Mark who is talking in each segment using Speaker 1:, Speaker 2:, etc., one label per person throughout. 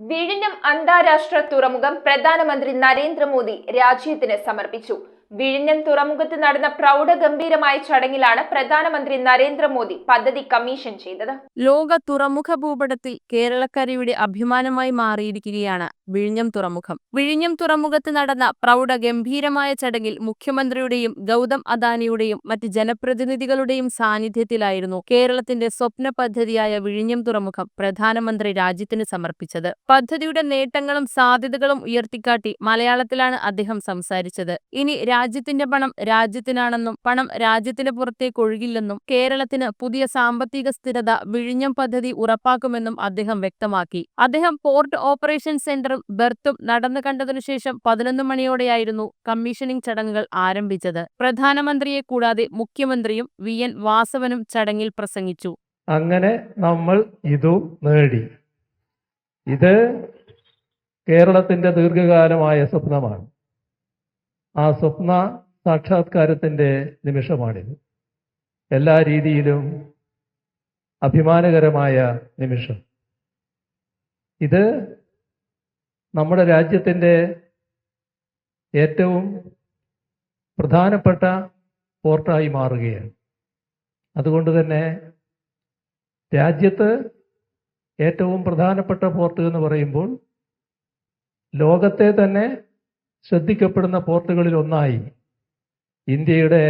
Speaker 1: വിഴിഞ്ഞം അന്താരാഷ്ട്ര തുറമുഖം പ്രധാനമന്ത്രി നരേന്ദ്രമോദി രാജ്യത്തിന് സമർപ്പിച്ചു. വിഴിഞ്ഞം തുറമുഖത്ത് നടന്ന പ്രൗഢഗംഭീരമായ ചടങ്ങിലാണ് പ്രധാനമന്ത്രി നരേന്ദ്രമോദി പദ്ധതി കമ്മീഷൻ ചെയ്തത്.
Speaker 2: ലോക തുറമുഖ ഭൂപടത്തിൽ കേരളക്കരയുടെ അഭിമാനമായി മാറിയിരിക്കുകയാണ് വിഴിഞ്ഞം തുറമുഖം. വിഴിഞ്ഞം തുറമുഖത്ത് നടന്ന പ്രൗഢഗംഭീരമായ ചടങ്ങിൽ മുഖ്യമന്ത്രിയുടെയും ഗൗതം അദാനിയുടെയും മറ്റ് ജനപ്രതിനിധികളുടെയും സാന്നിധ്യത്തിലായിരുന്നു കേരളത്തിന്റെ സ്വപ്ന പദ്ധതിയായ വിഴിഞ്ഞം തുറമുഖം പ്രധാനമന്ത്രി രാജ്യത്തിന് സമർപ്പിച്ചത്. പദ്ധതിയുടെ നേട്ടങ്ങളും സാധ്യതകളും ഉയർത്തിക്കാട്ടി മലയാളത്തിലാണ് അദ്ദേഹം സംസാരിച്ചത്. ഇനി രാജ്യത്തിന്റെ പണം രാജ്യത്തിനാണെന്നും പണം രാജ്യത്തിന് പുറത്തേക്ക് ഒഴുകില്ലെന്നും കേരളത്തിന് പുതിയ സാമ്പത്തിക സ്ഥിരത വിഴിഞ്ഞം പദ്ധതി ഉറപ്പാക്കുമെന്നും അദ്ദേഹം വ്യക്തമാക്കി. അദ്ദേഹം പോർട്ട് ഓപ്പറേഷൻ സെന്ററും ബെർത്തും നടന്നു കണ്ടതിനുശേഷം 11 മണിയോടെയായിരുന്നു കമ്മീഷനിംഗ് ചടങ്ങുകൾ ആരംഭിച്ചത്. പ്രധാനമന്ത്രിയെ കൂടാതെ മുഖ്യമന്ത്രിയും VN വാസവനും ചടങ്ങിൽ പ്രസംഗിച്ചു.
Speaker 3: അങ്ങനെ നമ്മൾ ഇതു നേടി. ഇത് കേരളത്തിന്റെ ദീർഘകാലമായ സ്വപ്നമാണ്. ആ സ്വപ്ന സാക്ഷാത്കാരത്തിന്റെ നിമിഷമാണിത്. എല്ലാ രീതിയിലും അഭിമാനകരമായ നിമിഷം. ഇത് നമ്മുടെ രാജ്യത്തിന്റെ ഏറ്റവും പ്രധാനപ്പെട്ട പോർട്ടായി മാറുകയാണ്. അതുകൊണ്ട് തന്നെ രാജ്യത്ത് ഏറ്റവും പ്രധാനപ്പെട്ട പോർട്ട് എന്ന് പറയുമ്പോൾ ലോകത്തെ തന്നെ ശ്രദ്ധിക്കപ്പെടുന്ന പോർട്ടുകളിൽ ഒന്നായി ഇന്ത്യയുടെ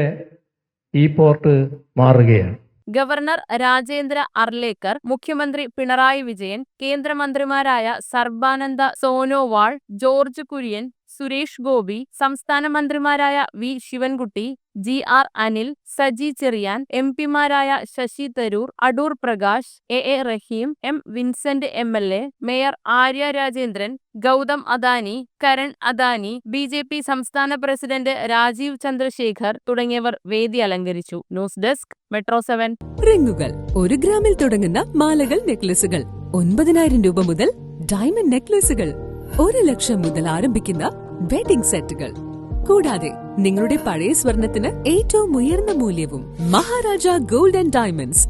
Speaker 3: ഈ പോർട്ട് മാറുകയാണ്.
Speaker 2: ഗവർണർ രാജേന്ദ്ര അർലേക്കർ, മുഖ്യമന്ത്രി പിണറായി വിജയൻ, കേന്ദ്രമന്ത്രിമാരായ സർബാനന്ദ സോനോവാൾ, ജോർജ് കുര്യൻ, സുരേഷ് ഗോപി, സംസ്ഥാന മന്ത്രിമാരായ V ശിവൻകുട്ടി, GR അനിൽ, സജി ചെറിയാൻ, MP-മാരായ Shashi Tharoor, Adoor Prakash, AA Rahim, M Vincent MLA, mayor Arya Rajendran, Gautam Adani, Karan Adani, BJP സംസ്ഥാന പ്രസിഡന്റ് രാജീവ് ചന്ദ്രശേഖർ തുടങ്ങിയവർ വേദി അലങ്കരിച്ചു. News desk metro 7.
Speaker 4: റിങ്ങുകൾ 1 ഗ്രാമിൽ തുടങ്ങുന്ന മാലകൾ, നെക്ലസുകൾ 9,000 രൂപ മുതൽ ഡയമണ്ട് നെക്ലസുകൾ 1 ലക്ഷം മുതൽ ആരംഭിക്കുന്ന വെഡിംഗ് സെറ്റുകൾ. കൂടാതെ നിങ്ങളുടെ പഴയ സ്വർണത്തിന് ഏറ്റവും ഉയർന്ന മൂല്യവും. Maharaja gold and diamonds,